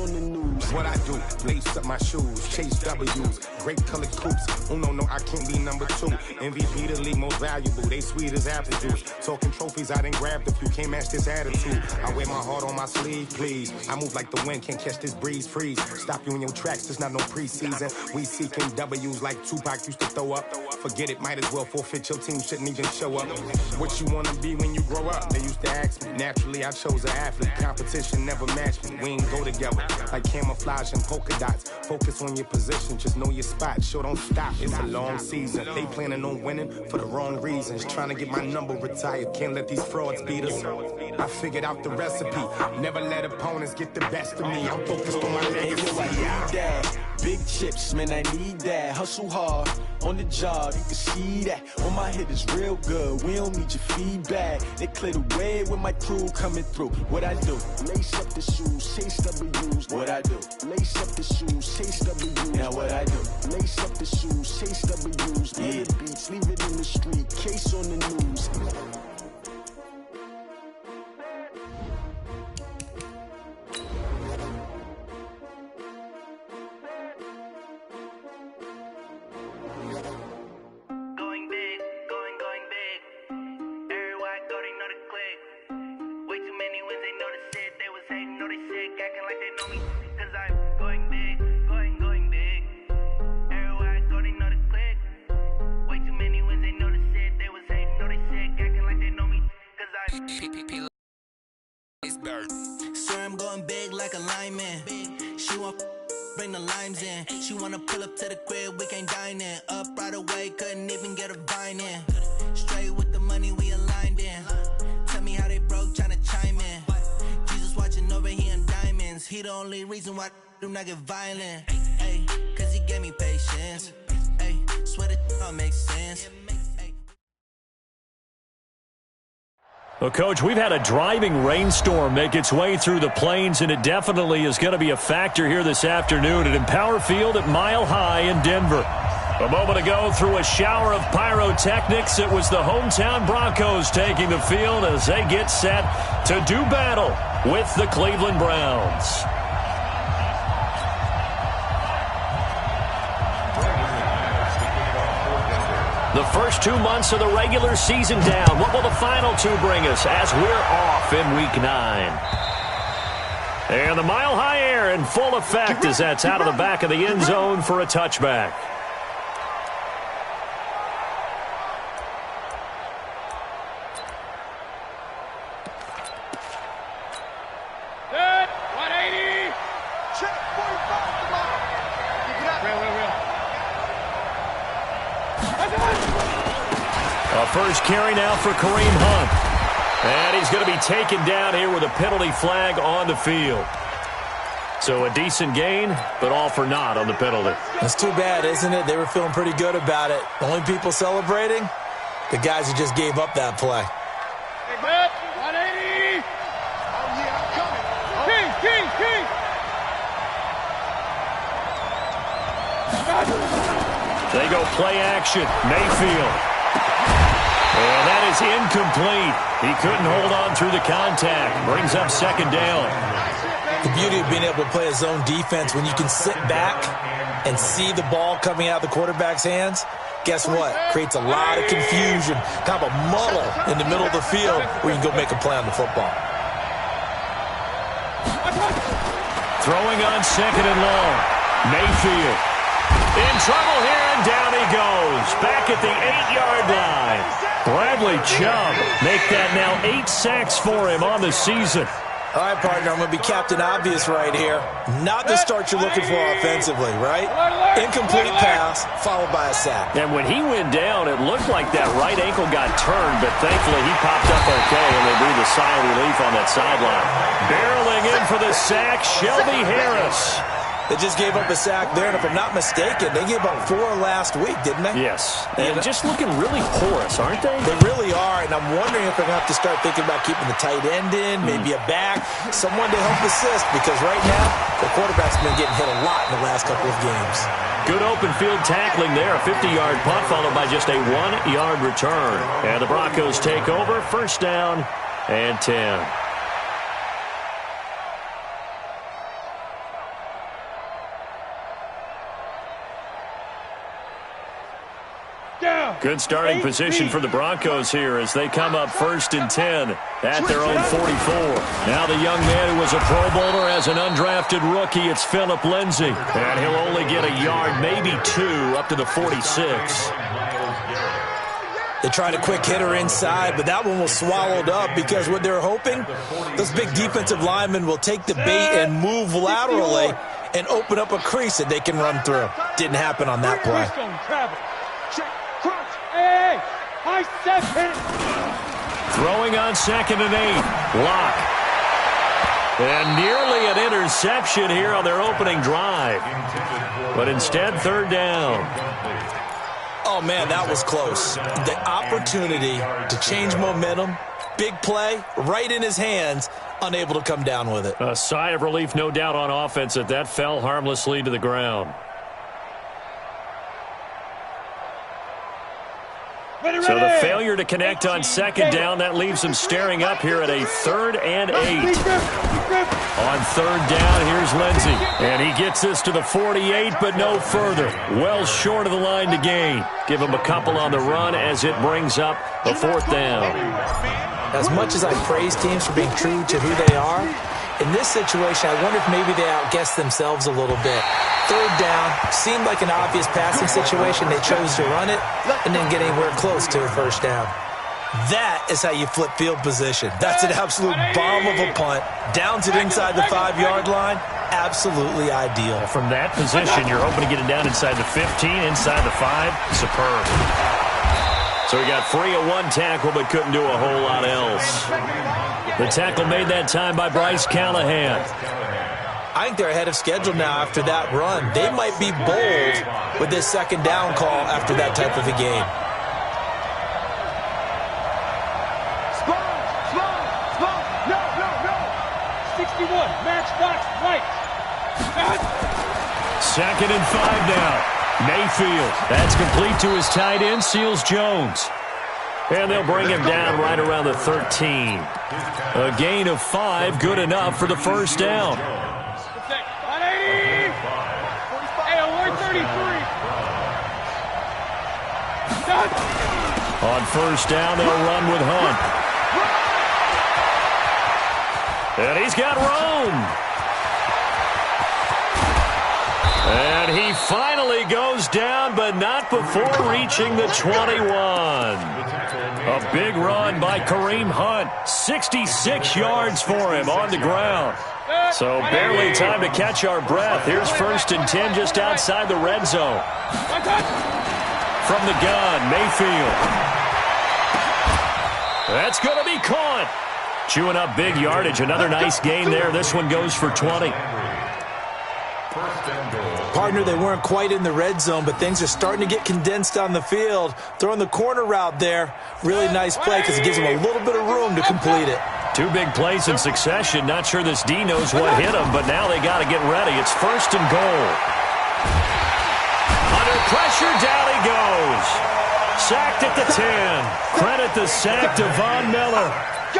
on the news. What I do, lace up my shoes, chase W's, great colored coops. Oh no, I can't be number 2. MVP the league most valuable, they sweet as apple juice. Talking trophies, I done grabbed a few, can't match this attitude. I wear my heart on my sleeve, please. I move like the wind, can't catch this breeze, freeze. Stop you in your tracks, there's not no preseason. We seeking W's like Tupac used to throw up. Forget it, might as well forfeit, your team shouldn't even show up. What you wanna be when you grow up? They used to ask me. Naturally, I chose an athlete. Competition never matched me. We ain't go together like camouflage and polka dots. Focus on your position, just know your spot. Sure, don't stop, it's a long season. They planning on winning for the wrong reasons. Trying to get my number retired, can't let these frauds beat us. I figured out the recipe. Never let opponents get the best of me. I'm focused on my legacy. Big chips, man, I need that. Hustle hard on the job, you can see that. On my head is real good, we don't need your feedback. They clear the way with my crew coming through. What I do? Lace up the shoes, chase W's. What I do? Lace up the shoes, chase W's. Now what I do? Lace up the shoes, chase W's. Yeah. The beats, leave it in the street, case on the news. Sir, I'm going big like a lineman. She want bring the limes in. She wanna pull up to the crib, we can't dine in. Up right away, couldn't even get a vine in. Straight with the money we aligned in. Tell me how they broke, tryna chime in. Jesus watching over here in diamonds. He the only reason why I do not get violent. Ay, cause he gave me patience. Ay, swear that all makes sense. Well, Coach, we've had a driving rainstorm make its way through the plains, and it definitely is going to be a factor here this afternoon at Empower Field at Mile High in Denver. A moment ago, through a shower of pyrotechnics, it was the hometown Broncos taking the field as they get set to do battle with the Cleveland Browns. The first 2 months of the regular season down. What will the final 2 bring us as we're off in Week 9? And the Mile High air in full effect as that's out of the back of the end zone for a touchback. Good. 180. Check 45. Come on. Keep it up. Real. A first carry now for Kareem Hunt. And he's going to be taken down here with a penalty flag on the field. So a decent gain, but all for naught on the penalty. That's too bad, isn't it? They were feeling pretty good about it. The only people celebrating, the guys who just gave up that play. Good. 180. Oh, yeah, I'm coming. King. They go play action. Mayfield. And that is incomplete. He couldn't hold on through the contact. Brings up second down. The beauty of being able to play a zone defense when you can sit back and see the ball coming out of the quarterback's hands, guess what? Creates a lot of confusion, kind of a muddle in the middle of the field where you can go make a play on the football. Throwing on second and long. Mayfield in trouble here, and down he goes. Back at the 8-yard line. Bradley Chubb make that now 8 sacks for him on the season. All right, partner, I'm going to be Captain Obvious right here. Not the start you're looking for offensively, right? Incomplete pass, followed by a sack. And when he went down, it looked like that right ankle got turned, but thankfully he popped up okay, and they breathed a sigh of relief on that sideline. Barreling in for the sack, Shelby Harris. They just gave up a sack there, and if I'm not mistaken, they gave up 4 last week, didn't they? Yes, and just looking really porous, aren't they? They really are, and I'm wondering if they're going to have to start thinking about keeping the tight end in, maybe a back, someone to help assist, because right now, the quarterback's been getting hit a lot in the last couple of games. Good open field tackling there, a 50-yard punt followed by just a 1-yard return. And the Broncos take over, first down and 10. Good starting position for the Broncos here as they come up 1st and 10 at their own 44. Now the young man who was a Pro Bowler as an undrafted rookie, it's Phillip Lindsay. And he'll only get a yard, maybe 2, up to the 46. They tried a quick hitter inside, but that one was swallowed up because what they're hoping, those big defensive linemen will take the bait and move laterally and open up a crease that they can run through. Didn't happen on that play. Throwing on 2nd and 8. Lock. And nearly an interception here on their opening drive. But instead, 3rd down. Oh, man, that was close. The opportunity to change momentum, big play, right in his hands, unable to come down with it. A sigh of relief, no doubt, on offense that fell harmlessly to the ground. So the failure to connect on 2nd down, that leaves them staring up here at a 3rd and 8. On 3rd down, here's Lindsay. And he gets this to the 48, but no further. Well short of the line to gain. Give him a couple on the run as it brings up the 4th down. As much as I praise teams for being true to who they are, in this situation, I wonder if maybe they outguessed themselves a little bit. 3rd down, seemed like an obvious passing situation. They chose to run it and didn't get anywhere close to a 1st down. That is how you flip field position. That's an absolute bomb of a punt. Downs it inside the 5-yard line. Absolutely ideal. From that position, you're hoping to get it down inside the 15, inside the 5. Superb. So he got free of one tackle but couldn't do a whole lot else. The tackle made that time by Bryce Callahan. I think they're ahead of schedule now after that run. They might be bold with this 2nd down call after that type of a game. No. 61, matchbox right. 2nd and 5 now. Mayfield, that's complete to his tight end, Seals Jones. And they'll bring him down right around the 13. A gain of 5, good enough for the 1st down. 180. Hey, 133. On 1st down, they'll run with Hunt. And he's got Rome. And he finally goes down, but not before reaching the 21. A big run by Kareem Hunt. 66 yards for him on the ground. So barely time to catch our breath. Here's 1st and 10 just outside the red zone. From the gun, Mayfield. That's going to be caught. Chewing up big yardage. Another nice gain there. This one goes for 20. Partner, they weren't quite in the red zone, but things are starting to get condensed on the field. Throwing the corner route there. Really nice play because it gives them a little bit of room to complete it. 2 big plays in succession. Not sure this D knows what hit him, but now they got to get ready. It's 1st and goal. Under pressure, down he goes. Sacked at the 10. Credit the sack to Von Miller.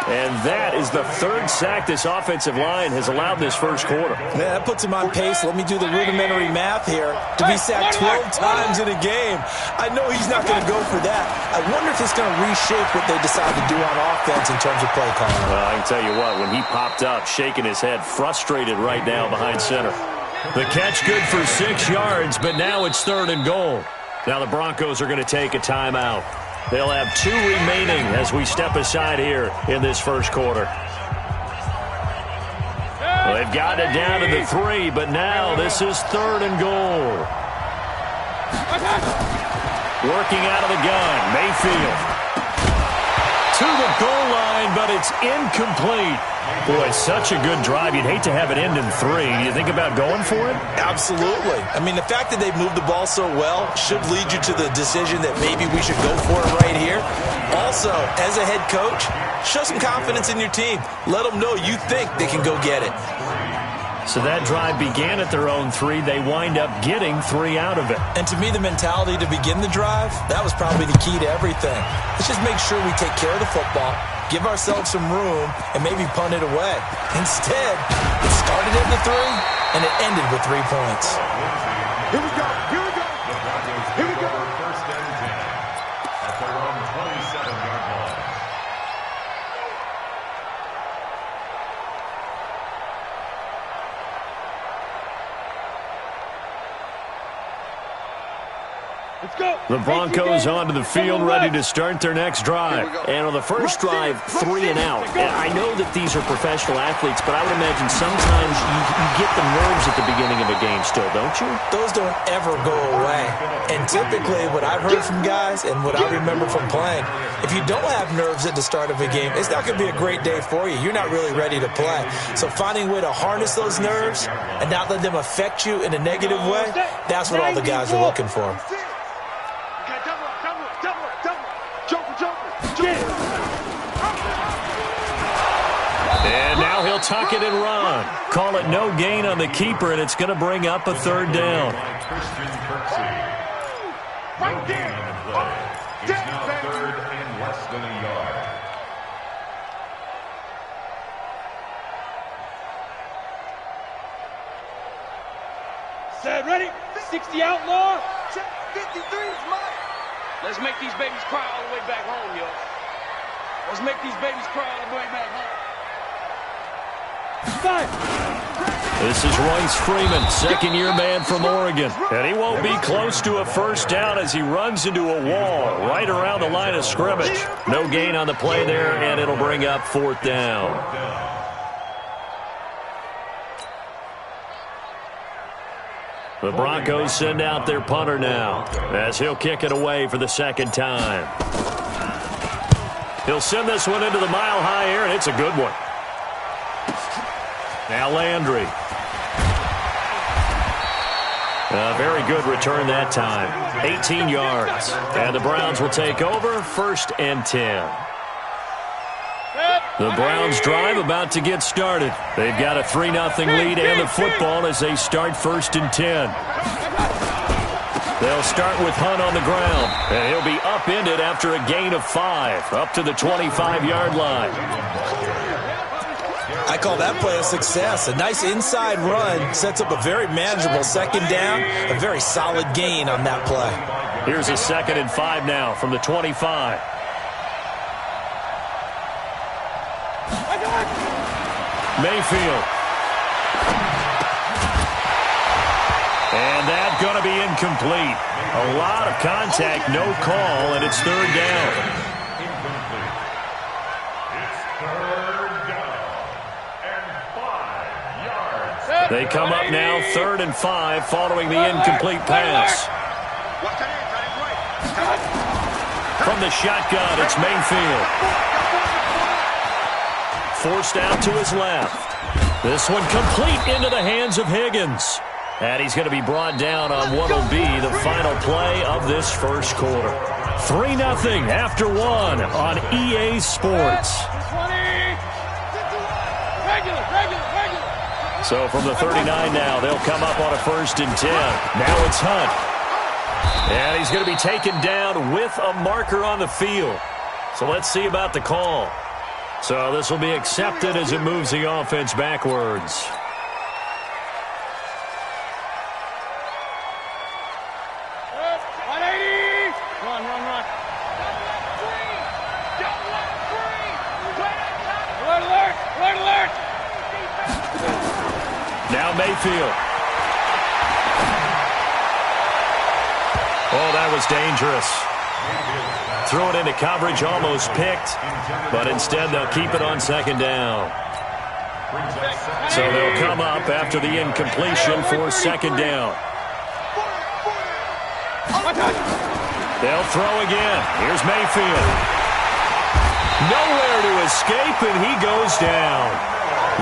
And that is the 3rd sack this offensive line has allowed this 1st quarter. Yeah, that puts him on pace. Let me do the rudimentary math here. To be sacked 12 times in a game. I know he's not going to go for that. I wonder if it's going to reshape what they decide to do on offense in terms of play calling. Well, I can tell you what, when he popped up, shaking his head, frustrated right now behind center. The catch good for 6 yards, but now it's 3rd and goal. Now the Broncos are going to take a timeout. They'll have 2 remaining as we step aside here in this 1st quarter. Well, they've got it down to the 3, but now this is 3rd and goal. Working out of the gun, Mayfield. To the goal line, but it's incomplete. Boy, such a good drive. You'd hate to have it end in 3. Do you think about going for it? Absolutely. I mean, the fact that they've moved the ball so well should lead you to the decision that maybe we should go for it right here. Also, as a head coach, show some confidence in your team. Let them know you think they can go get it. So that drive began at their own 3. They wind up getting 3 out of it. And to me, the mentality to begin the drive, that was probably the key to everything. Let's just make sure we take care of the football, give ourselves some room, and maybe punt it away. Instead, it started at the 3, and it ended with 3 points. Here we go. The Broncos onto the field, ready to start their next drive. And on the first drive, 3 and out. And I know that these are professional athletes, but I would imagine sometimes you get the nerves at the beginning of a game still, don't you? Those don't ever go away. And typically what I've heard from guys and what I remember from playing, if you don't have nerves at the start of a game, it's not going to be a great day for you. You're not really ready to play. So finding a way to harness those nerves and not let them affect you in a negative way, that's what all the guys are looking for. And now he'll tuck it and run. Call it no gain on the keeper, and it's going to bring up a third down. Right there. It's now third and less than a yard. Set, ready? 60 outlaw. Check 53 is mine. Let's make these babies cry all the way back home, yo. Let's make these babies cry all the way back home. This is Royce Freeman, second-year man from Oregon. And he won't be close to a first down as he runs into a wall right around the line of scrimmage. No gain on the play there, and it'll bring up fourth down. The Broncos send out their punter now as he'll kick it away for the second time. He'll send this one into the mile-high air, and it's a good one. Now Landry. A very good return that time. 18 yards. And the Browns will take over, 1st and 10. The Browns drive about to get started. They've got a 3-0 lead and the football as they start 1st and 10. They'll start with Hunt on the ground, and he'll be upended after a gain of 5, up to the 25-yard line. I call that play a success. A nice inside run sets up a very manageable second down, a very solid gain on that play. Here's a 2nd and 5 now from the 25. Mayfield. And that's going to be incomplete. A lot of contact, no call, and it's 3rd down. They come up now 3rd and 5 following the incomplete pass. From the shotgun, it's Mayfield. Forced out to his left. This one complete into the hands of Higgins. And he's going to be brought down on what will be the final play of this first quarter. 3-0 after 1 on EA Sports. So from the 39 now, they'll come up on a 1st and 10. Now it's Hunt. And he's going to be taken down with a marker on the field. So let's see about the call. So this will be accepted as it moves the offense backwards. Now Mayfield. Oh, that was dangerous. Threw it into coverage, almost picked, but instead they'll keep it on 2nd down. So they'll come up after the incompletion for 2nd down. They'll throw again. Here's Mayfield. Nowhere to escape, and he goes down.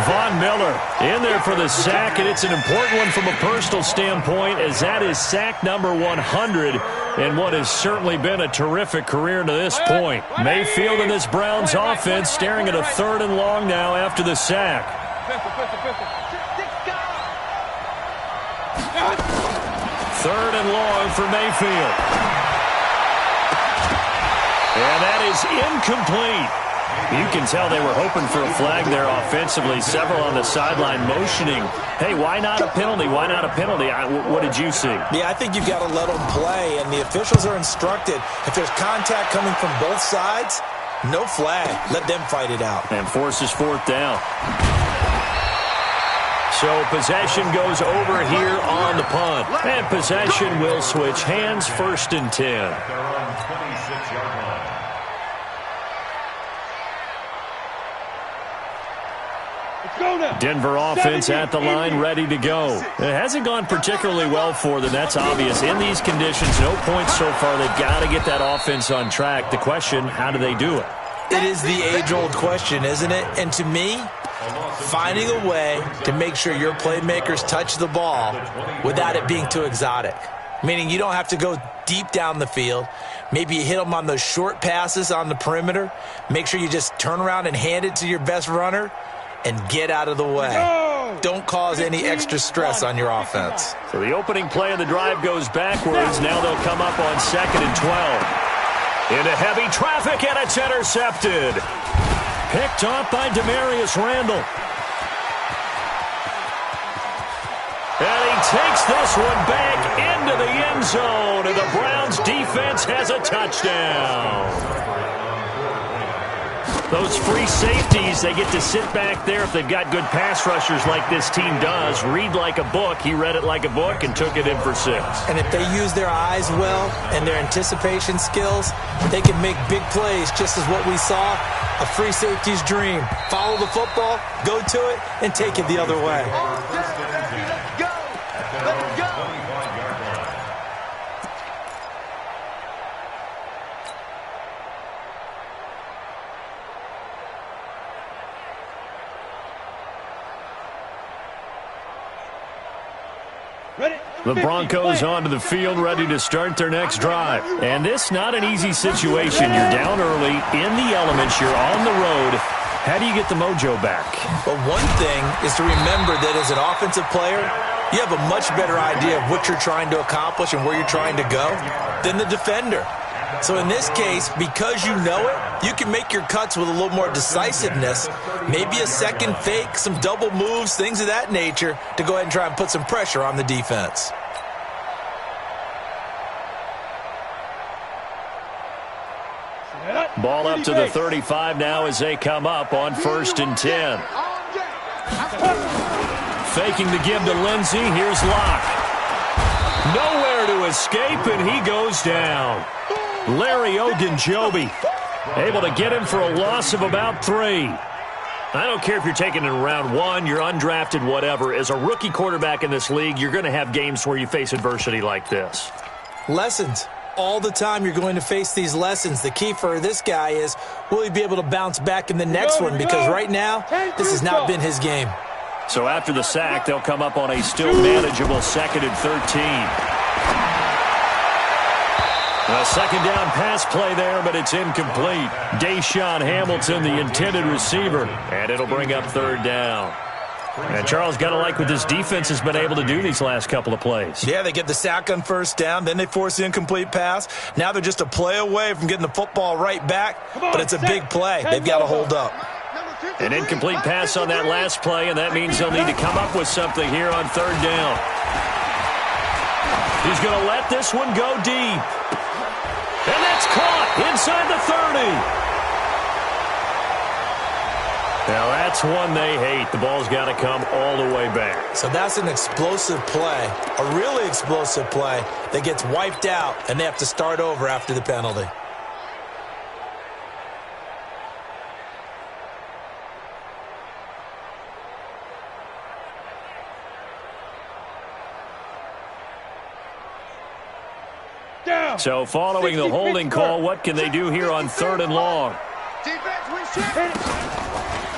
Von Miller in there for the sack, and it's an important one from a personal standpoint, as that is sack number 100 in what has certainly been a terrific career to this point. Mayfield and this Browns offense staring at a 3rd and long now after the sack. 3rd and long for Mayfield. And that is incomplete. You can tell they were hoping for a flag there offensively. Several on the sideline motioning, hey, why not a penalty? Why not a penalty? What did you see? Yeah, I think you've got to let them play, and the officials are instructed. If there's contact coming from both sides, no flag. Let them fight it out. And forces 4th down. So possession goes over here on the punt. And possession will switch hands, 1st and 10. Denver offense at the line, ready to go. It hasn't gone particularly well for them. That's obvious. In these conditions, no points so far. They've got to get that offense on track. The question, how do they do it? It is the age-old question, isn't it? And to me, finding a way to make sure your playmakers touch the ball without it being too exotic. Meaning you don't have to go deep down the field. Maybe you hit them on those short passes on the perimeter. Make sure you just turn around and hand it to your best runner and get out of the way. Don't cause any extra stress on your offense. So the opening play of the drive goes backwards. Now they'll come up on 2nd and 12. Into heavy traffic, and it's intercepted. Picked off by Demarius Randall. And he takes this one back into the end zone, and the Browns defense has a touchdown. Those free safeties, they get to sit back there if they've got good pass rushers like this team does. Read like a book. He read it like a book and took it in for 6. And if they use their eyes well and their anticipation skills, they can make big plays, just as what we saw, a free safety's dream. Follow the football, go to it, and take it the other way. The Broncos onto the field, ready to start their next drive. And this not an easy situation. You're down early, in the elements, you're on the road. How do you get the mojo back? Well, one thing is to remember that as an offensive player, you have a much better idea of what you're trying to accomplish and where you're trying to go than the defender. So in this case, because you know it, you can make your cuts with a little more decisiveness, maybe a second fake, some double moves, things of that nature, to go ahead and try and put some pressure on the defense. Ball up to the 35 now as they come up on 1st and 10. Faking the give to Lindsey. Here's Locke. Nowhere to escape, and he goes down. Larry Ogunjobi able to get him for a loss of about 3. I don't care if you're taking it in round 1, you're undrafted, whatever. As a rookie quarterback in this league, you're going to have games where you face adversity like this. Lessons. All the time you're going to face these lessons. The key for this guy is, will he be able to bounce back in the next one? Because right now, this has not been his game. So after the sack, they'll come up on a still manageable 2nd and 13. A second down pass play there, but it's incomplete. Deshaun Hamilton, the intended receiver, and it'll bring up 3rd down. And Charles, got to like what this defense has been able to do these last couple of plays. Yeah, they get the sack on 1st down, then they force the incomplete pass. Now they're just a play away from getting the football right back, but it's a big play. They've got to hold up. An incomplete pass on that last play, and that means they'll need to come up with something here on 3rd down. He's going to let this one go deep. And that's caught inside the 30. Now that's one they hate. The ball's got to come all the way back. So that's an explosive play, a really explosive play that gets wiped out, and they have to start over after the penalty. So following the holding call, what can they do here on 3rd and long?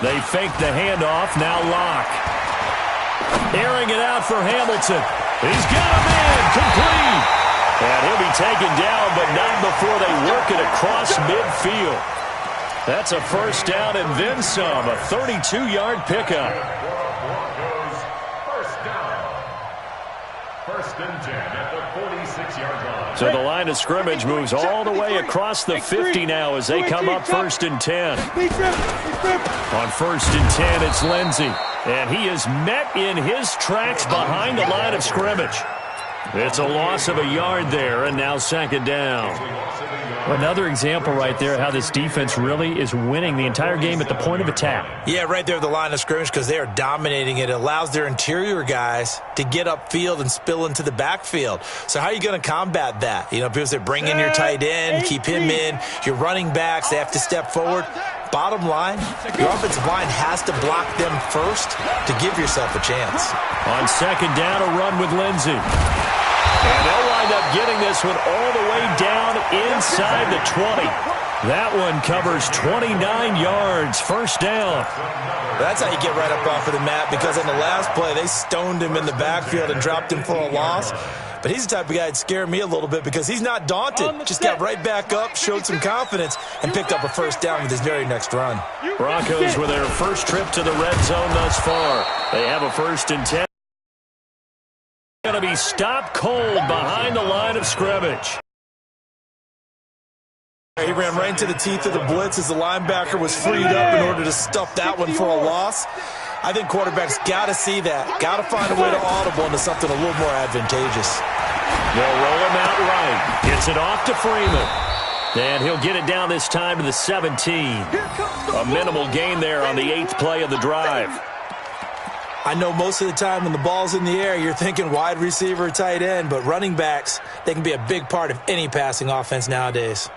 They fake the handoff. Now Locke. Airing it out for Hamilton. He's got him in. Complete. And he'll be taken down, but not before they work it across midfield. That's a 1st down and then some. A 32-yard pickup. 1st and 10 at the 46-yard line. So the line of scrimmage moves all the way across the 50 now as they come up 1st and 10. On 1st and 10, it's Lindsey. And he is met in his tracks behind the line of scrimmage. It's a loss of a yard there, and now second down. Another example right there how this defense really is winning the entire game at the point of attack. Yeah, right there at the line of scrimmage because they are dominating it. It allows their interior guys to get upfield and spill into the backfield. So how are you going to combat that? You know, people say bring in your tight end, keep him in. Your running backs, they have to step forward. Bottom line, your offensive line has to block them first to give yourself a chance. On second down, a run with Lindsey. And they'll wind up getting this one all the way down inside the 20. That one covers 29 yards, first down. That's how you get right up off of the mat, because on the last play, they stoned him in the backfield and dropped him for a loss. But he's the type of guy that scared me a little bit because he's not daunted. Just got right back up, showed some confidence, and picked up a first down with his very next run. Broncos with their first trip to the red zone thus far. They have a 1st and 10. Going to be stopped cold behind the line of scrimmage. He ran right into the teeth of the blitz as the linebacker was freed up in order to stuff that one for a loss. I think quarterbacks got to see that, got to find a way to audible into something a little more advantageous. They'll roll him out right. Gets it off to Freeman. And he'll get it down this time to the 17. A minimal gain there on the 8th play of the drive. I know most of the time when the ball's in the air, you're thinking wide receiver, tight end, but running backs, they can be a big part of any passing offense nowadays.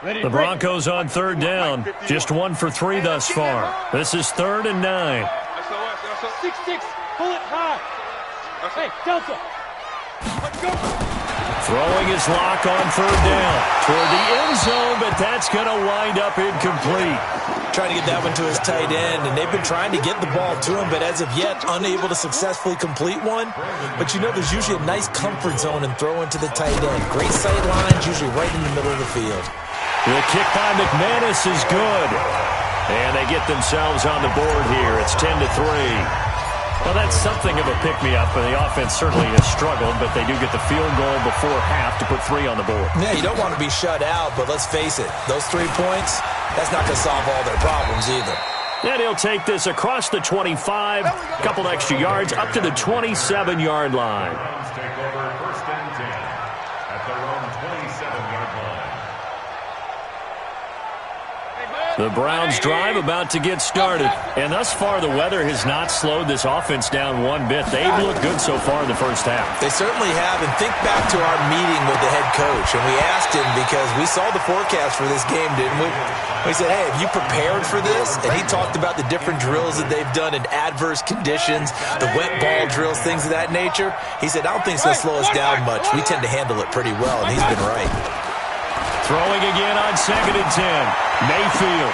The Broncos on third down. Just 1 for 3 thus far. This is 3rd and 9. 6-6. Pull it high. Hey, Delta. Let's go. Throwing his lock on 3rd down. Toward the end zone, but that's going to wind up incomplete. Trying to get that one to his tight end, and they've been trying to get the ball to him, but as of yet, unable to successfully complete one. But you know there's usually a nice comfort zone in throwing to the tight end. Great sight lines, usually right in the middle of the field. The kick by McManus is good. And they get themselves on the board here. It's 10-3. Well, that's something of a pick-me-up. The offense certainly has struggled, but they do get the field goal before half to put 3 on the board. Yeah, you don't want to be shut out, but let's face it. Those 3 points, that's not going to solve all their problems either. And he'll take this across the 25, a couple extra yards, up to the 27-yard line. Take over 1st and 10 at their own 27-yard line. The Browns drive about to get started. And thus far, the weather has not slowed this offense down one bit. They've looked good so far in the first half. They certainly have. And think back to our meeting with the head coach. And we asked him, because we saw the forecast for this game, didn't we? We said, hey, have you prepared for this? And he talked about the different drills that they've done in adverse conditions, the wet ball drills, things of that nature. He said, I don't think it's going to slow us down much. We tend to handle it pretty well, and he's been right. Throwing again on 2nd and 10. Mayfield.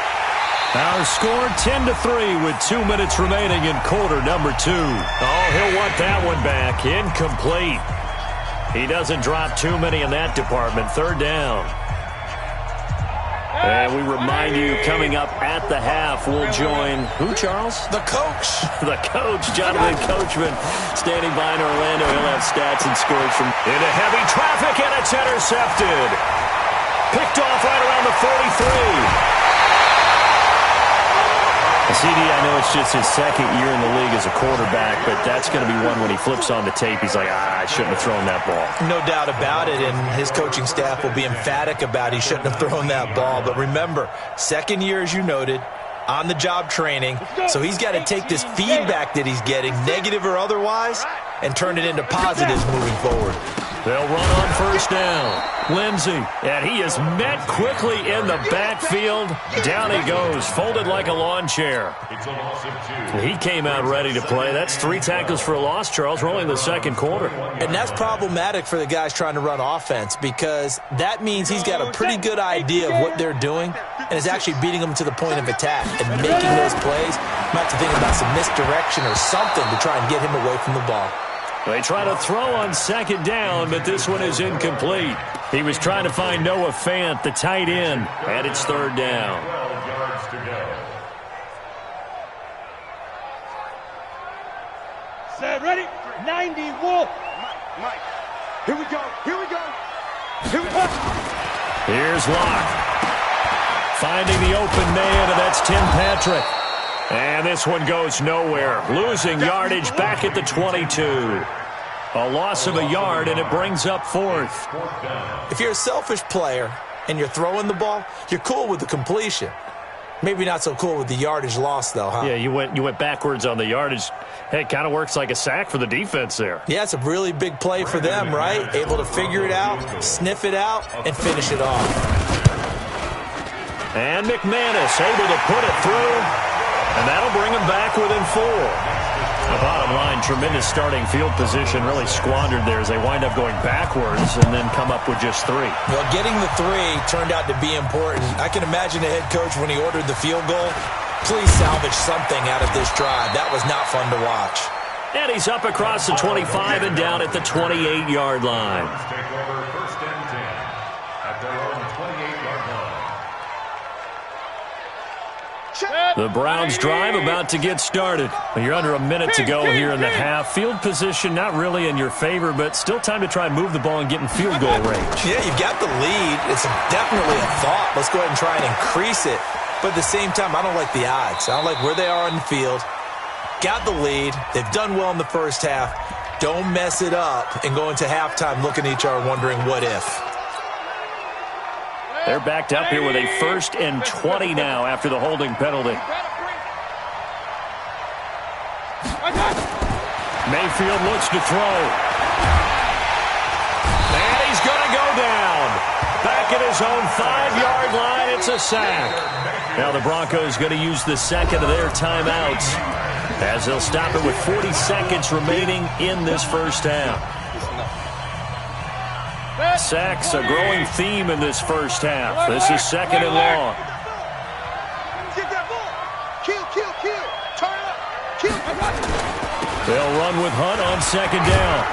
Our score 10-3 with 2 minutes remaining in quarter number 2. Oh, he'll want that one back. Incomplete. He doesn't drop too many in that department. 3rd down. And we remind you, coming up at the half, we'll join who, Charles? The coach. The coach, Jonathan Coachman, standing by in Orlando. He'll have stats and scores from into heavy traffic, and it's intercepted. Picked off right around the 43. CD, I know it's just his 2nd year in the league as a quarterback, but that's going to be one when he flips on the tape. He's like, I shouldn't have thrown that ball. No doubt about it, and his coaching staff will be emphatic about he shouldn't have thrown that ball. But remember, 2nd year, as you noted, on-the-job training, so he's got to take this feedback that he's getting, negative or otherwise, and turn it into positives moving forward. They'll run on 1st down. Lindsey, and he is met quickly in the backfield. Down he goes, folded like a lawn chair. He came out ready to play. That's 3 tackles for a loss, Charles. We're only in the 2nd quarter. And that's problematic for the guys trying to run offense, because that means he's got a pretty good idea of what they're doing and is actually beating them to the point of attack and making those plays. Might have to think about some misdirection or something to try and get him away from the ball. They try to throw on 2nd down, but this one is incomplete. He was trying to find Noah Fant, the tight end, and it's 3rd down. 12 yards to go. Set, ready? 90, Wolf. Mike. Here we go. Here we go. Here we go. Here's Locke. Finding the open man, and that's Tim Patrick. And this one goes nowhere. Losing yardage back at the 22. A loss of a yard, and it brings up 4th. If you're a selfish player and you're throwing the ball, you're cool with the completion. Maybe not so cool with the yardage loss, though, huh? Yeah, you went backwards on the yardage. Hey, it kind of works like a sack for the defense there. Yeah, it's a really big play for them, right? Able to figure it out, sniff it out, and finish it off. And McManus able to put it through, and that'll bring him back within 4. The bottom line, tremendous starting field position, really squandered there as they wind up going backwards and then come up with just 3. Well, getting the 3 turned out to be important. I can imagine the head coach when he ordered the field goal. Please salvage something out of this drive. That was not fun to watch. And he's up across the 25 and down at the 28-yard line. Take over 1st and 10 at their own 28-yard line. The Browns drive about to get started. You're under a minute to go here in the half. Field position not really in your favor, but still time to try and move the ball and get in field goal range. Yeah, you've got the lead. It's definitely a thought. Let's go ahead and try and increase it. But at the same time, I don't like the odds. I don't like where they are on the field. Got the lead. They've done well in the first half. Don't mess it up and go into halftime looking at each other wondering what if. They're backed up here with a 1st and 20 now after the holding penalty. Mayfield looks to throw. And he's going to go down. Back at his own 5-yard line, it's a sack. Now the Broncos going to use the second of their timeouts as they'll stop it with 40 seconds remaining in this first half. Sacks, a growing theme in this first half. This is 2nd and long. Get that ball. Kill. Turn up. They'll run with Hunt on 2nd down.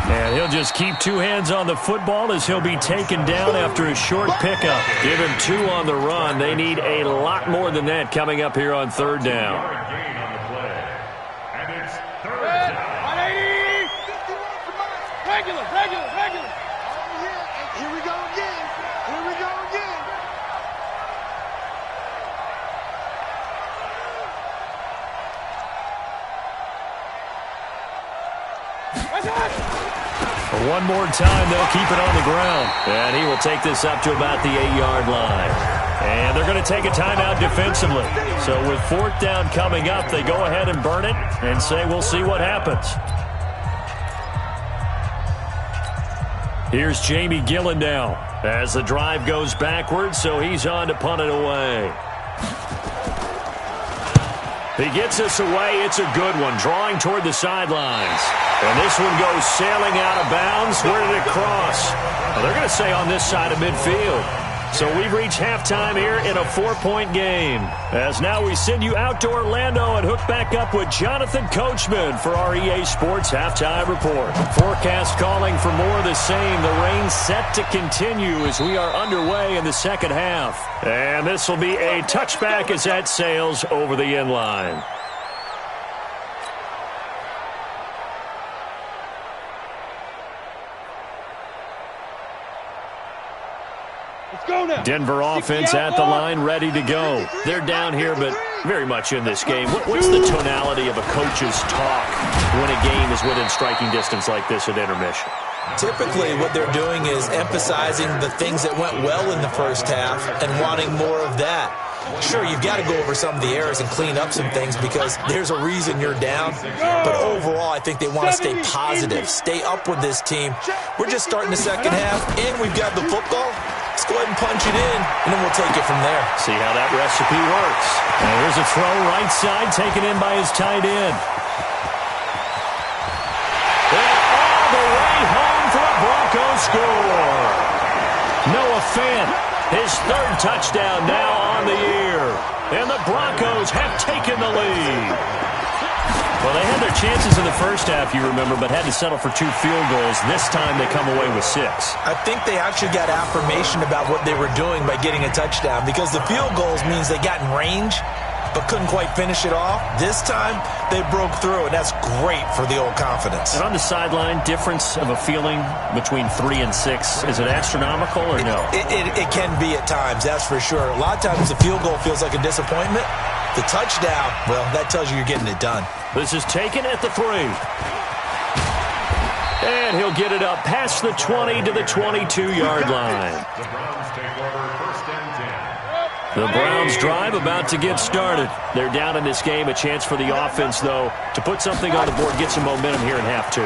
And he'll just keep 2 hands on the football as he'll be taken down after a short pickup. Give him 2 on the run. They need a lot more than that coming up here on 3rd down. And it's 3rd down. 180. Regular. Here we go again. One more time, they'll keep it on the ground. And he will take this up to about the 8-yard line. And they're going to take a timeout defensively. So with 4th down coming up, they go ahead and burn it and say we'll see what happens. Here's Jamie Gillen now as the drive goes backwards, so he's on to punt it away. He gets us away. It's a good one, drawing toward the sidelines. And this one goes sailing out of bounds. Where did it cross? Well, they're going to say on this side of midfield. So we've reached halftime here in a 4-point game. As now we send you out to Orlando and hook back up with Jonathan Coachman for our EA Sports Halftime Report. Forecast calling for more of the same. The rain set to continue as we are underway in the second half. And this will be a touchback as that sails over the end line. Denver offense at the line, ready to go. They're down here, but very much in this game. What's the tonality of a coach's talk when a game is within striking distance like this at intermission? Typically, what they're doing is emphasizing the things that went well in the first half and wanting more of that. Sure, you've got to go over some of the errors and clean up some things because there's a reason you're down. But overall, I think they want to stay positive, stay up with this team. We're just starting the second half, and we've got the football. Let's go ahead and punch it in, and then we'll take it from there. See how that recipe works. And here's a throw right side, taken in by his tight end. And all the way home for a Broncos score. Noah Fant, his 3rd touchdown now on the year. And the Broncos have taken the lead. Well, they had their chances in the first half, you remember, but had to settle for 2 field goals. This time they come away with 6. I think they actually got affirmation about what they were doing by getting a touchdown because the field goals means they got in range but couldn't quite finish it off. This time, they broke through, and that's great for the old confidence. And on the sideline, difference of a feeling between 3 and 6, is it astronomical or no? It can be at times, that's for sure. A lot of times the field goal feels like a disappointment. The touchdown, well, that tells you you're getting it done. This is taken at the 3. And he'll get it up past the 20 to the 22-yard line. The Browns take over 1st and 10. The Browns drive about to get started. They're down in this game. A chance for the offense, though, to put something on the board, get some momentum here in half 2.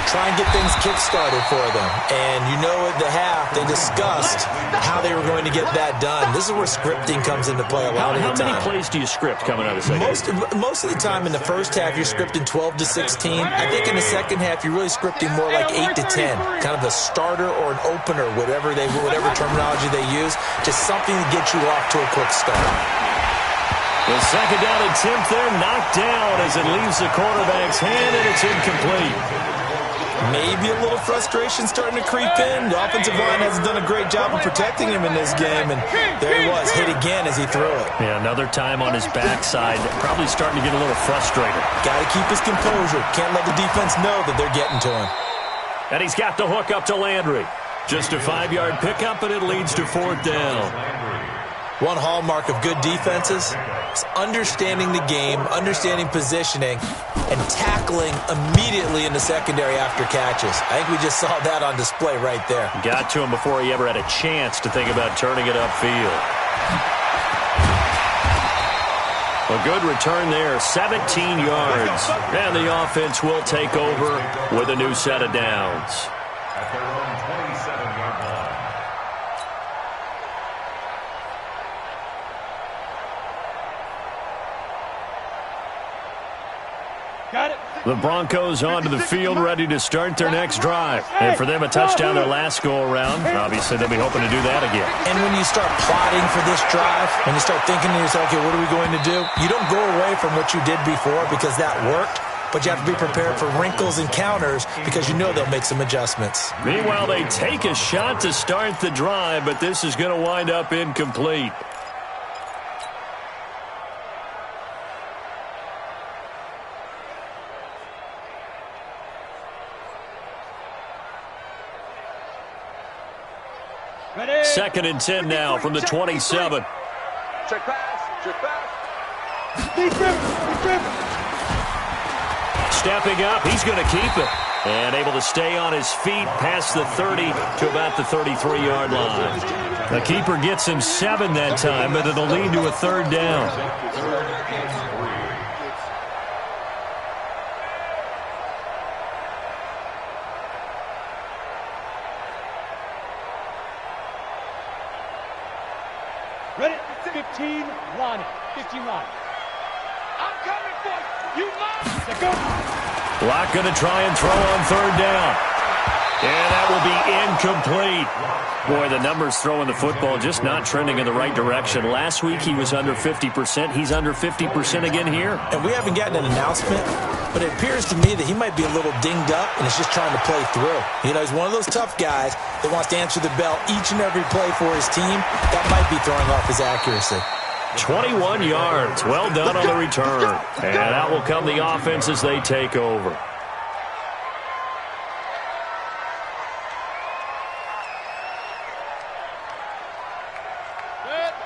Try and get things kick-started for them. And you know at the half, they discussed how they were going to get that done. This is where scripting comes into play a lot of the time. How many plays do you script coming out of the second? Most of the time in the first half, you're scripting 12 to 16. I think in the second half, you're really scripting more like 8 to 10. Kind of a starter or an opener, whatever terminology they use. Just something to get you off to a quick start. The second down attempt there knocked down as it leaves the quarterback's hand, and it's incomplete. Maybe a little frustration starting to creep in. The offensive line hasn't done a great job of protecting him in this game, and there he was, hit again as he threw it. Yeah, another time on his backside, probably starting to get a little frustrated. Got to keep his composure. Can't let the defense know that they're getting to him. And he's got the hook up to Landry. Just a 5-yard pickup, and it leads to 4th down. One hallmark of good defenses is understanding the game, understanding positioning, and tackling immediately in the secondary after catches. I think we just saw that on display right there. Got to him before he ever had a chance to think about turning it upfield. A good return there, 17 yards. And the offense will take over with a new set of downs. At their own 27-yard line. Got it. The Broncos onto the field, ready to start their next drive. And for them, a touchdown their last go-around. Obviously, they'll be hoping to do that again. And when you start plotting for this drive, when you start thinking to yourself, okay, what are we going to do? You don't go away from what you did before because that worked, but you have to be prepared for wrinkles and counters because you know they'll make some adjustments. Meanwhile, they take a shot to start the drive, but this is going to wind up incomplete. Ready. 2nd and 10 now from the 27. Check pass. Check pass. Stepping up, he's going to keep it. And able to stay on his feet past the 30 to about the 33-yard line. The keeper gets him 7 that time, but it'll lead to a 3rd down. Ready. 15 line. 15 line. I'm coming for you. You must. Go. Block going to try and throw on 3rd down. And that will be incomplete. Boy, the numbers throwing the football just not trending in the right direction. Last week he was under 50%. He's under 50% again here. And we haven't gotten an announcement, but it appears to me that he might be a little dinged up and is just trying to play through. You know, he's one of those tough guys that wants to answer the bell each and every play for his team. That might be throwing off his accuracy. 21 yards. Well done on the return. And out will come the offense as they take over.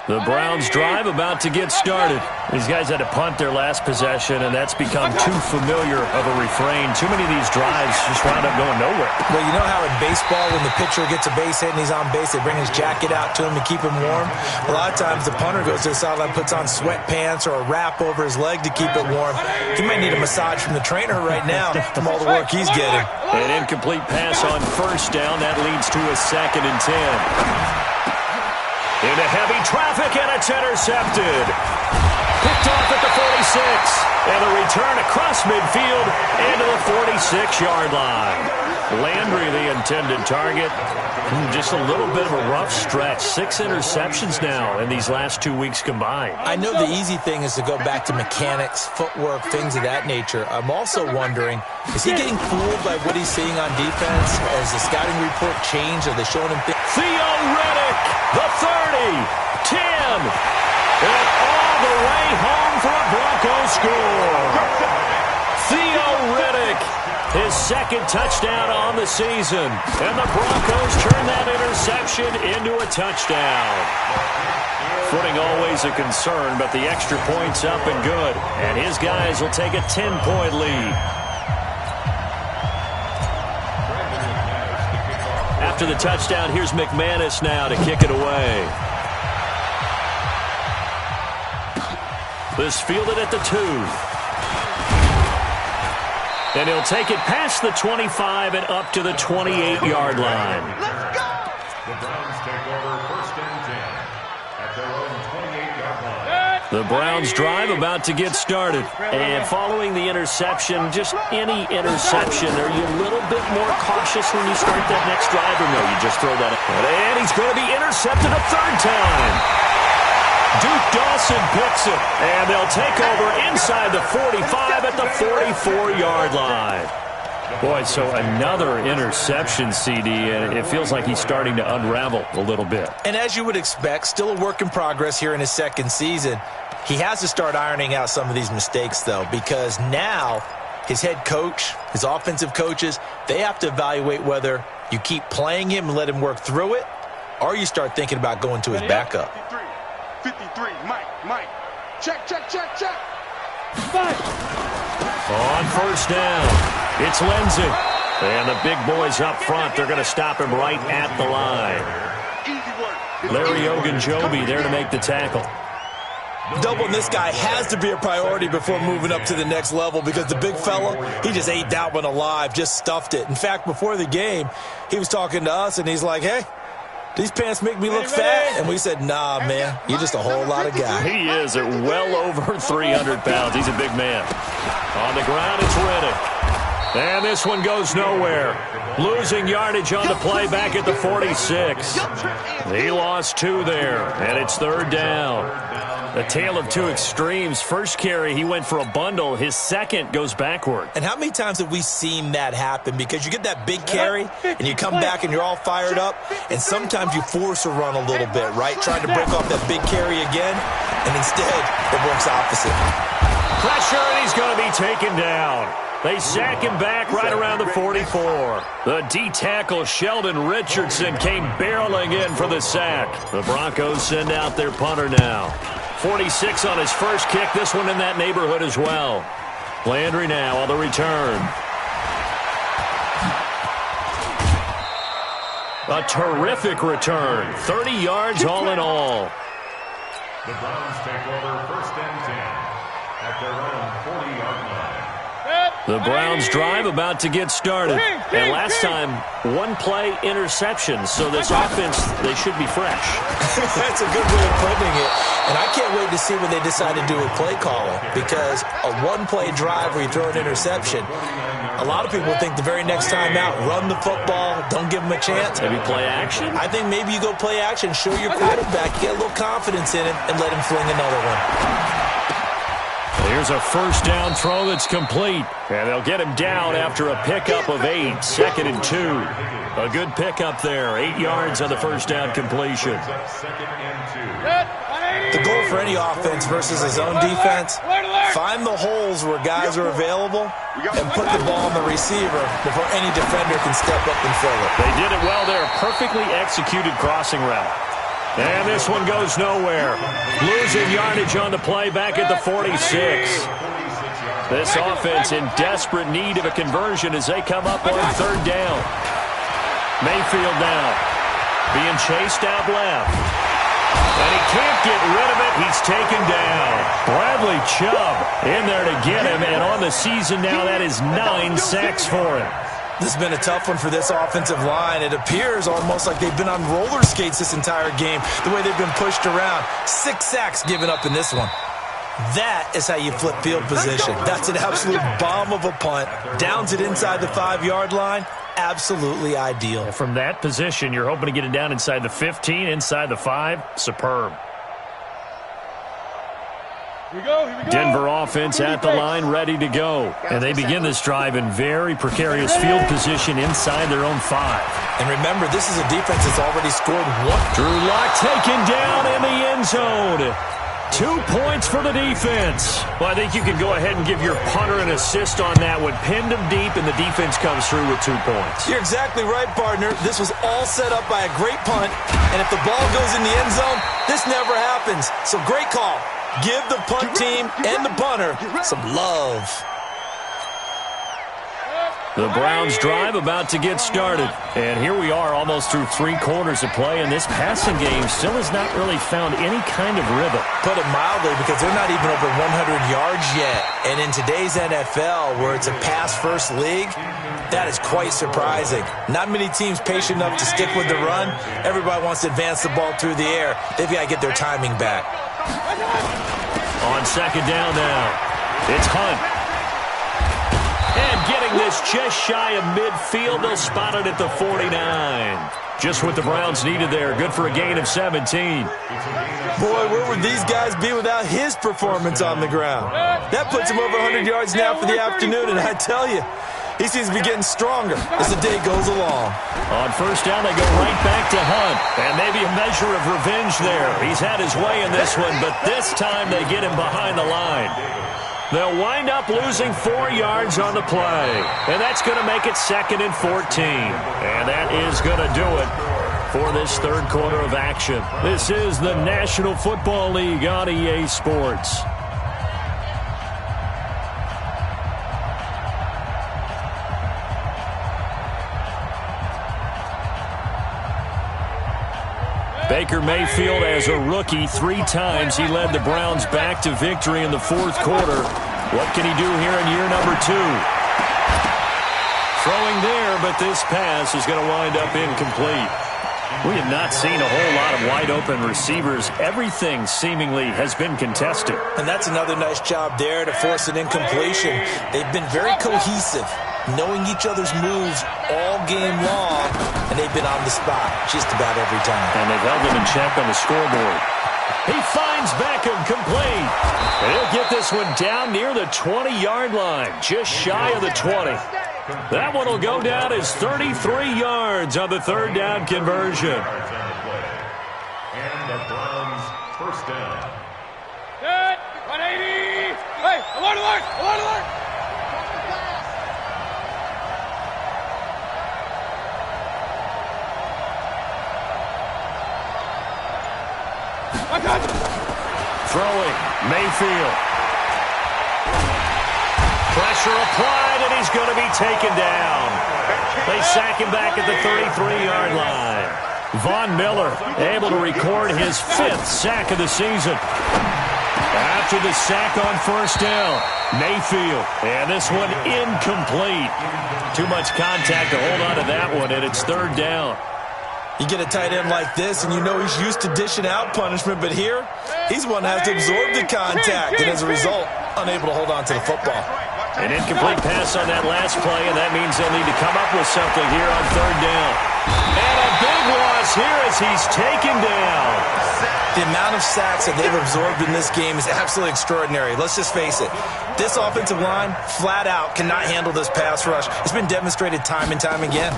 The Browns drive about to get started. These guys had to punt their last possession, and that's become too familiar of a refrain. Too many of these drives just wound up going nowhere. Well, you know how in baseball, when the pitcher gets a base hit and he's on base, they bring his jacket out to him to keep him warm? A lot of times the punter goes to the sideline, puts on sweatpants or a wrap over his leg to keep it warm. He might need a massage from the trainer right now from all the work he's getting. An incomplete pass on 1st down. That leads to a 2nd and 10. Into heavy traffic, and it's intercepted. Picked off at the 46. And a return across midfield into the 46-yard line. Landry, the intended target. Just a little bit of a rough stretch. 6 interceptions now in these last 2 weeks combined. I know the easy thing is to go back to mechanics, footwork, things of that nature. I'm also wondering, is he getting fooled by what he's seeing on defense? Has the scouting report changed? Are they showing him things? Theo Riddick, the 30, 10, and all the way home for a Broncos score. Theo Riddick, his second touchdown on the season. And the Broncos turn that interception into a touchdown. Footing always a concern, but the extra point's up and good. And his guys will take a 10-point lead. After the touchdown, here's McManus now to kick it away. This fielded at the 2. And he'll take it past the 25 and up to the 28-yard line. Let's go! The Browns take over 1st and 10 at their own 28-yard line. The Browns drive about to get started. And following the interception, just any interception, are you a little bit more cautious when you start that next drive, or no, you just throw that in? And he's going to be intercepted a 3rd time. Duke Dawson picks it, and they'll take over inside the 45 at the 44-yard line. Boy, so another interception, CD, and it feels like he's starting to unravel a little bit. And as you would expect, still a work in progress here in his 2nd season. He has to start ironing out some of these mistakes, though, because now his head coach, his offensive coaches, they have to evaluate whether you keep playing him and let him work through it, or you start thinking about going to his backup. 53, Mike. Check. On 1st down, it's Lindsey. And the big boys up front, they're going to stop him right at the line. Larry Ogunjobi there to make the tackle. Doubling this guy has to be a priority before moving up to the next level, because the big fella, he just ate that one alive, just stuffed it. In fact, before the game, he was talking to us, and he's like, hey, these pants make me look fat. And we said, nah, man, you're just a whole lot of guy. He is at well over 300 pounds. He's a big man. On the ground, it's Riddick. And this one goes nowhere. Losing yardage on the play back at the 46. He lost 2 there, and it's 3rd down. A tale of 2 extremes. First carry, he went for a bundle. His second goes backward. And how many times have we seen that happen? Because you get that big carry, and you come back and you're all fired up, and sometimes you force a run a little bit, right? Trying to break off that big carry again, and instead it works opposite. Pressure, and he's going to be taken down. They sack him back right around the 44. The D-tackle, Sheldon Richardson, came barreling in for the sack. The Broncos send out their punter now. 46 on his first kick. This one in that neighborhood as well. Landry now on the return. A terrific return. 30 yards all in all. The Browns take over 1st and 10 at their own 40-yard line. The Browns drive about to get started. And last time, 1-play interception. So this offense, they should be fresh. That's a good way of putting it. And I can't wait to see what they decide to do with play calling. Because a 1-play drive where you throw an interception, a lot of people think the very next time out, run the football, don't give them a chance. Maybe play action? I think maybe you go play action, show your quarterback, get a little confidence in it, and let him fling another one. Here's a 1st down throw that's complete. And they'll get him down after a pickup of 8. 2nd and 2. A good pickup there. 8 yards on the 1st down completion. The goal for any offense versus his own defense, find the holes where guys are available and put the ball on the receiver before any defender can step up and fill it. They did it well there. Perfectly executed crossing route. And this one goes nowhere. Losing yardage on the play back at the 46. This offense in desperate need of a conversion as they come up on 3rd down. Mayfield now being chased out left. And he can't get rid of it. He's taken down. Bradley Chubb in there to get him. And on the season now, that is 9 sacks for him. This has been a tough one for this offensive line. It appears almost like they've been on roller skates this entire game, the way they've been pushed around. 6 sacks given up in this one. That is how you flip field position. That's an absolute bomb of a punt. Downs it inside the 5-yard line. Absolutely ideal. From that position, you're hoping to get it down inside the 15, inside the 5. Superb. Here we go. Denver offense at the line, ready to go. And they begin this drive in very precarious field position inside their own 5. And remember, this is a defense that's already scored 1. Drew Lock taken down in the end zone. 2 points for the defense. Well, I think you can go ahead and give your punter an assist on that one. Pinned him deep, and the defense comes through with 2 points. You're exactly right, partner. This was all set up by a great punt, and if the ball goes in the end zone, this never happens. So great call. Give the punt team and the punter some love. The Browns drive about to get started. And here we are almost through 3 quarters of play, and this passing game still has not really found any kind of rhythm. Put it mildly, because they're not even over 100 yards yet. And in today's NFL, where it's a pass-first league, that is quite surprising. Not many teams patient enough to stick with the run. Everybody wants to advance the ball through the air. They've got to get their timing back. On second down now, it's Hunt. And getting this just shy of midfield. They'll spot it at the 49. Just what the Browns needed there. Good for a gain of 17. Boy, where would these guys be without his performance on the ground? That puts him over 100 yards now for the afternoon, and I tell you, he seems to be getting stronger as the day goes along. On first down, they go right back to Hunt. And maybe a measure of revenge there. He's had his way in this one, but this time they get him behind the line. They'll wind up losing 4 yards on the play. And that's going to make it 2nd and 14. And that is going to do it for this third quarter of action. This is the National Football League on EA Sports. Baker Mayfield, as a rookie, 3 times he led the Browns back to victory in the 4th quarter. What can he do here in year number 2? Throwing there, but this pass is going to wind up incomplete. We have not seen a whole lot of wide-open receivers. Everything seemingly has been contested. And that's another nice job there to force an incompletion. They've been very cohesive, knowing each other's moves all game long, and they've been on the spot just about every time. And they've held them in check on the scoreboard. He finds Beckham complete. And he'll get this one down near the 20-yard line, just shy of the 20. That one will go down as 33 yards on the 3rd down conversion. And the Browns first down. Good. 180. Hey, alert, alert, alert, alert. Throwing, Mayfield. Pressure applied, and he's going to be taken down. They sack him back at the 33-yard line. Von Miller able to record his 5th sack of the season. After the sack on first down, Mayfield. And this one incomplete. Too much contact to hold on to that one, and it's 3rd down. You get a tight end like this, and you know he's used to dishing out punishment, but here, he's one that has to absorb the contact, and as a result, unable to hold on to the football. An incomplete pass on that last play, and that means they'll need to come up with something here on 3rd down. And a big loss here as he's taken down. The amount of sacks that they've absorbed in this game is absolutely extraordinary. Let's just face it. This offensive line, flat out, cannot handle this pass rush. It's been demonstrated time and time again.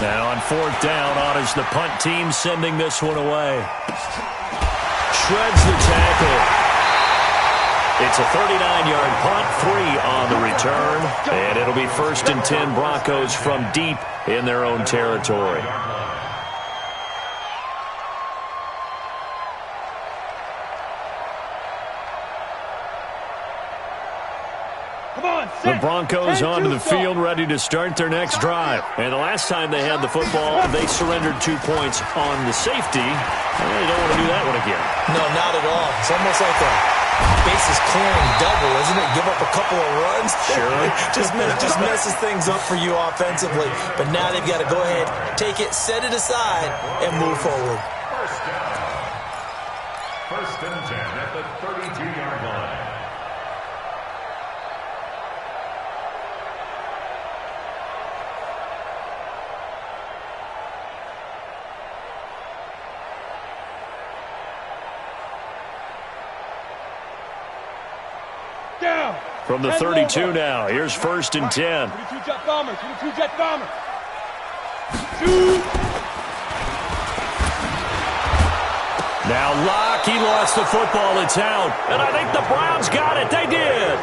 Now on 4th down, honors the punt team, sending this one away. Shreds the tackle. It's a 39-yard punt, 3 on the return, and it'll be 1st and 10 Broncos from deep in their own territory. The Broncos onto the field, ready to start their next drive. And the last time they had the football, they surrendered 2 points on the safety. And they don't want to do that one again. No, not at all. It's almost like a bases clearing double, isn't it? Give up a couple of runs. Sure. just messes things up for you offensively. But now they've got to go ahead, take it, set it aside, and move forward. First and 10 at the 32-yard line. From the 32 now, here's 1st and 10. 22 jet bombers, 22 jet bombers. Shoot! Now Locke, he lost the football. It's out. And I think the Browns got it. They did.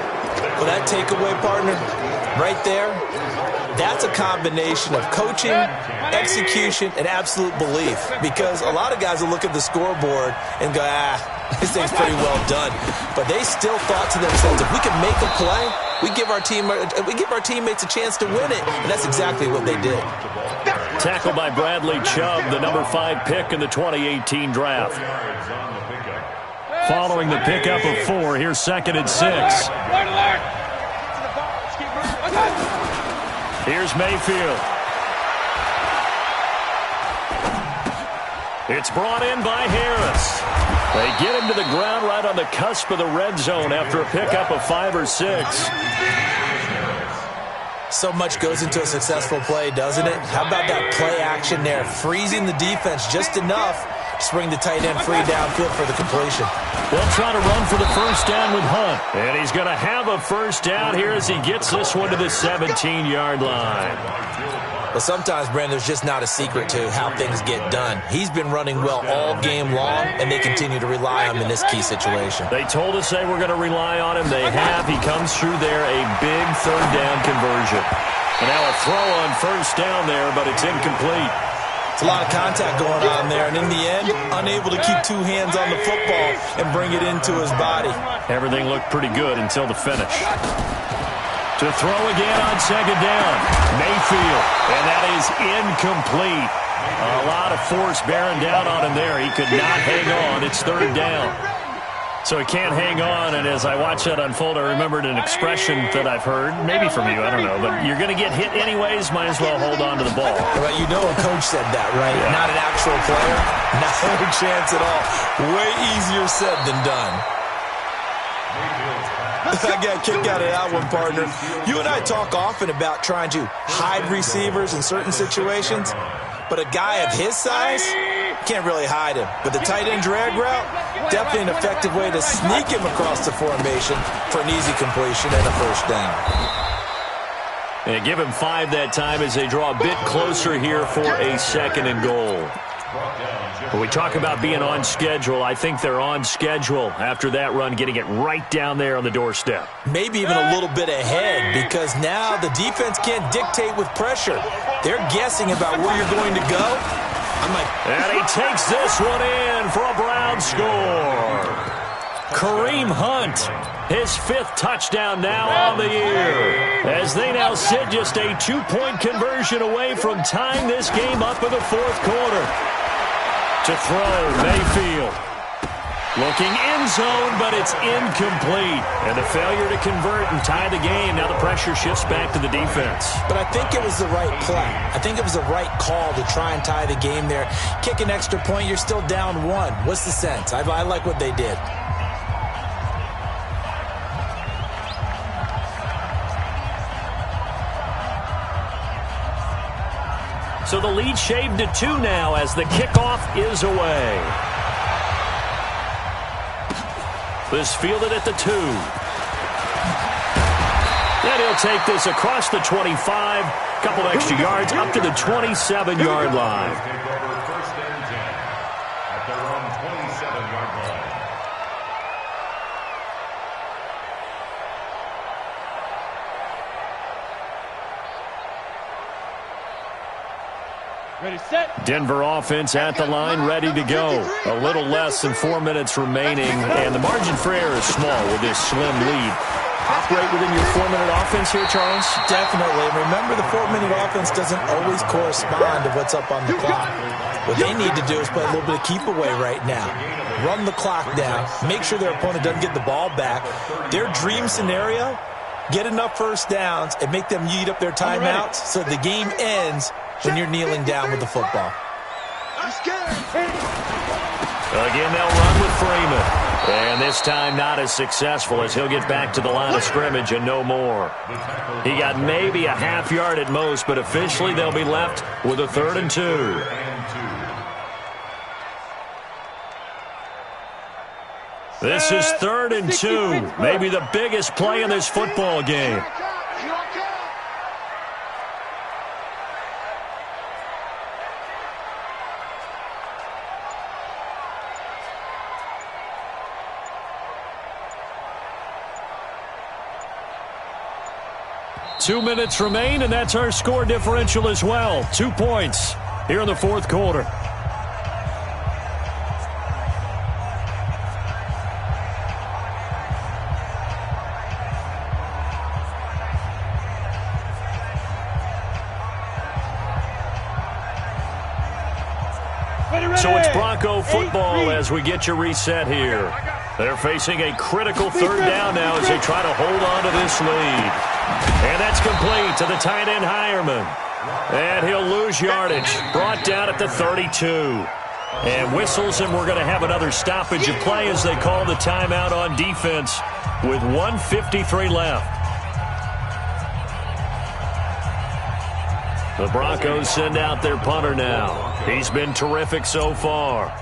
Well, that takeaway, partner, right there, that's a combination of coaching, execution, and absolute belief. Because a lot of guys will look at the scoreboard and go, this thing's pretty well done. But they still thought to themselves, if we can make a play, we give our teammates a chance to win it. And that's exactly what they did. Tackled by Bradley Chubb, the number 5 pick in the 2018 draft. Following the pickup of 4, here's 2nd and 6. Here's Mayfield. It's brought in by Harris. They get him to the ground right on the cusp of the red zone after a pickup of 5 or 6. So much goes into a successful play, doesn't it? How about that play action there? Freezing the defense just enough to bring the tight end free downfield for the completion. They'll try to run for the first down with Hunt. And he's going to have a first down here as he gets this one to the 17-yard line. Well, sometimes, Brandon, there's just not a secret to how things get done. He's been running well all game long, and they continue to rely on him in this key situation. They told us they were going to rely on him. They have. He comes through there, a big third down conversion. And now a throw on first down there, but it's incomplete. It's a lot of contact going on there, and in the end, unable to keep 2 hands on the football and bring it into his body. Everything looked pretty good until the finish. To throw again on 2nd down. Mayfield, and that is incomplete. A lot of force bearing down on him there. He could not hang on. It's 3rd down. So he can't hang on, and as I watch that unfold, I remembered an expression that I've heard, maybe from you, I don't know, but you're going to get hit anyways, might as well hold on to the ball. Well, you know a coach said that, right? Yeah. Not an actual player. Not a chance at all. Way easier said than done. I got a kick out of that one, partner. You and I talk often about trying to hide receivers in certain situations, but a guy of his size can't really hide him. But the tight end drag route, definitely an effective way to sneak him across the formation for an easy completion and a first down. And give him 5 that time as they draw a bit closer here for a 2nd and goal. When we talk about being on schedule, I think they're on schedule after that run, getting it right down there on the doorstep. Maybe even a little bit ahead, because now the defense can't dictate with pressure. They're guessing about where you're going to go. And he takes this one in for a Brown score. Kareem Hunt, his 5th touchdown now on the year, as they now sit just a 2-point conversion away from tying this game up in the 4th quarter. To throw, Mayfield. Looking end zone, but it's incomplete. And the failure to convert and tie the game. Now the pressure shifts back to the defense. But I think it was the right play. I think it was the right call to try and tie the game there. Kick an extra point, you're still down 1. What's the sense? I like what they did. So the lead shaved to 2 now as the kickoff is away. This fielded at the 2. And he'll take this across the 25, couple extra yards up to the 27-yard line. First and 10 at their own 27-yard line. Ready, set. Denver offense at the line, ready to go. A little less than 4 minutes remaining, and the margin for error is small with this slim lead. Operate within your 4-minute offense here, Charles? Definitely. Remember, the 4-minute offense doesn't always correspond to what's up on the clock. What they need to do is play a little bit of keep away right now. Run the clock down. Make sure their opponent doesn't get the ball back. Their dream scenario, get enough first downs and make them eat up their timeouts so the game ends when you're kneeling down with the football. Again, they'll run with Freeman. And this time not as successful as he'll get back to the line of scrimmage and no more. He got maybe a half yard at most, but officially they'll be left with a 3rd and 2. This is 3rd and 2. Maybe the biggest play in this football game. 2 minutes remain, and that's our score differential as well. 2 points here in the fourth quarter. So it's Bronco football as we get you reset here. They're facing a critical third down now as they try to hold on to this lead. And that's complete to the tight end Hireman. And he'll lose yardage. Brought down at the 32. And whistles, and we're going to have another stoppage of play as they call the timeout on defense with 1:53 left. The Broncos send out their punter now. He's been terrific so far.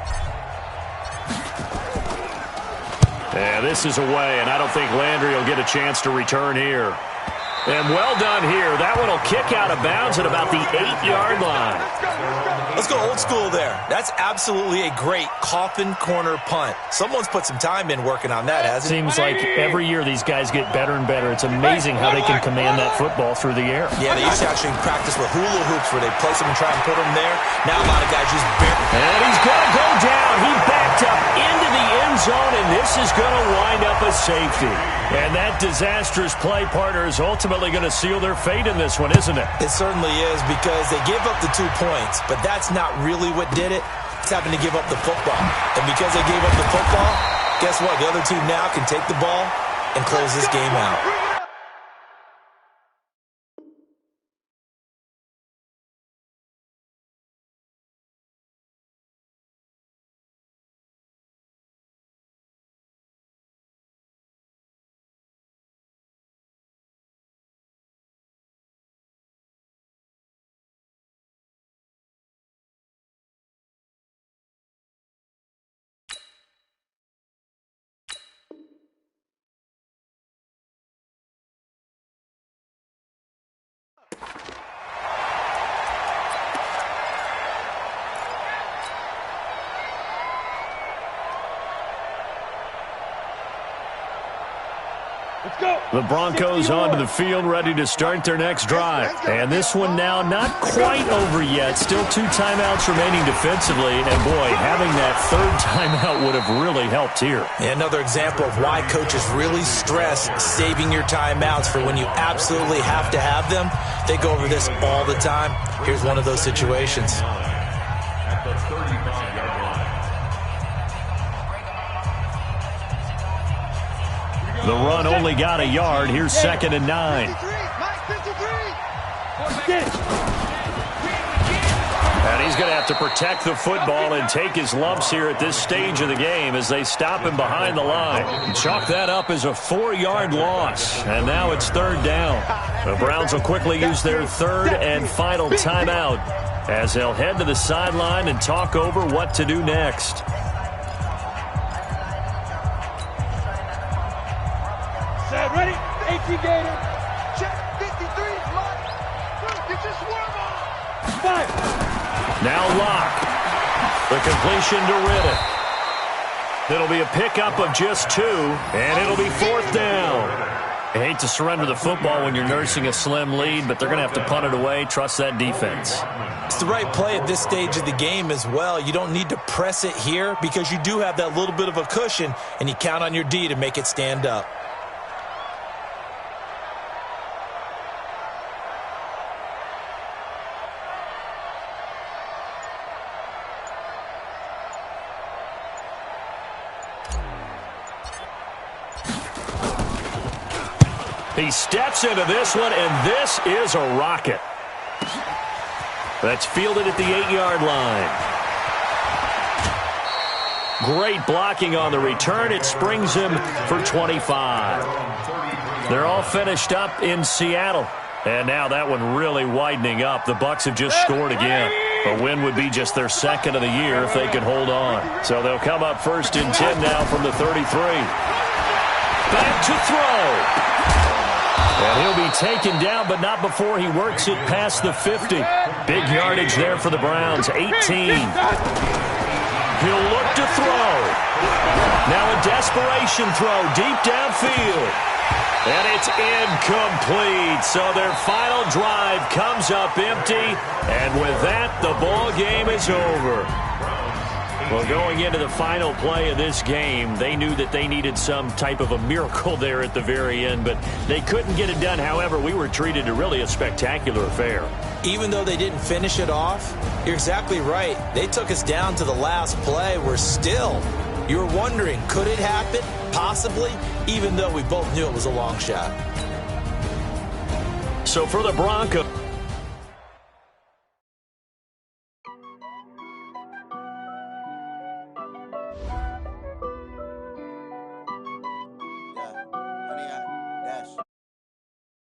And this is away, and I don't think Landry will get a chance to return here. And well done here. That one will kick out of bounds at about the 8-yard line. Let's go old school there. That's absolutely a great coffin corner punt. Someone's put some time in working on that, hasn't it? Seems like every year these guys get better and better. It's amazing how they can command that football through the air. Yeah, they used to actually practice with hula hoops where they place them and try and put them there. Now a lot of guys just barely. And he's going to go down. He backed up into the end zone, and this is going to wind up a safety. And that disastrous play partner is ultimately going to seal their fate in this one, isn't it? It certainly is, because they gave up the 2 points, but that's not really what did it. It's having to give up the football. And because they gave up the football, guess what? The other team now can take the ball and close this game out. The Broncos onto the field, ready to start their next drive. And this one now not quite over yet. Still 2 timeouts remaining defensively. And, boy, having that third timeout would have really helped here. Another example of why coaches really stress saving your timeouts for when you absolutely have to have them. They go over this all the time. Here's one of those situations. At the 35-yard line. The run only got a yard. Here's 2nd and 9. And he's going to have to protect the football and take his lumps here at this stage of the game as they stop him behind the line. Chalk that up as a 4-yard loss. And now it's 3rd down. The Browns will quickly use their 3rd and final timeout as they'll head to the sideline and talk over what to do next. Ready? 18 Gator. Check. 53. Lock. Get your swerve on. 5. Now Locke. The completion to Riddick. It'll be a pickup of just 2, and it'll be 4th down. I hate to surrender the football when you're nursing a slim lead, but they're going to have to punt it away. Trust that defense. It's the right play at this stage of the game as well. You don't need to press it here because you do have that little bit of a cushion, and you count on your D to make it stand up. He steps into this one, and this is a rocket. That's fielded at the 8-yard line. Great blocking on the return. It springs him for 25. They're all finished up in Seattle. And now that one really widening up. The Bucs have just scored again. A win would be just their 2nd of the year if they could hold on. So they'll come up 1st and 10 now from the 33. Back to throw. And he'll be taken down, but not before he works it past the 50. Big yardage there for the Browns, 18. He'll look to throw. Now a desperation throw deep downfield. And it's incomplete. So their final drive comes up empty. And with that, the ball game is over. Well, going into the final play of this game, they knew that they needed some type of a miracle there at the very end, but they couldn't get it done. However, we were treated to really a spectacular affair. Even though they didn't finish it off, you're exactly right. They took us down to the last play. We're still, you were wondering, could it happen? Possibly, even though we both knew it was a long shot. So for the Broncos.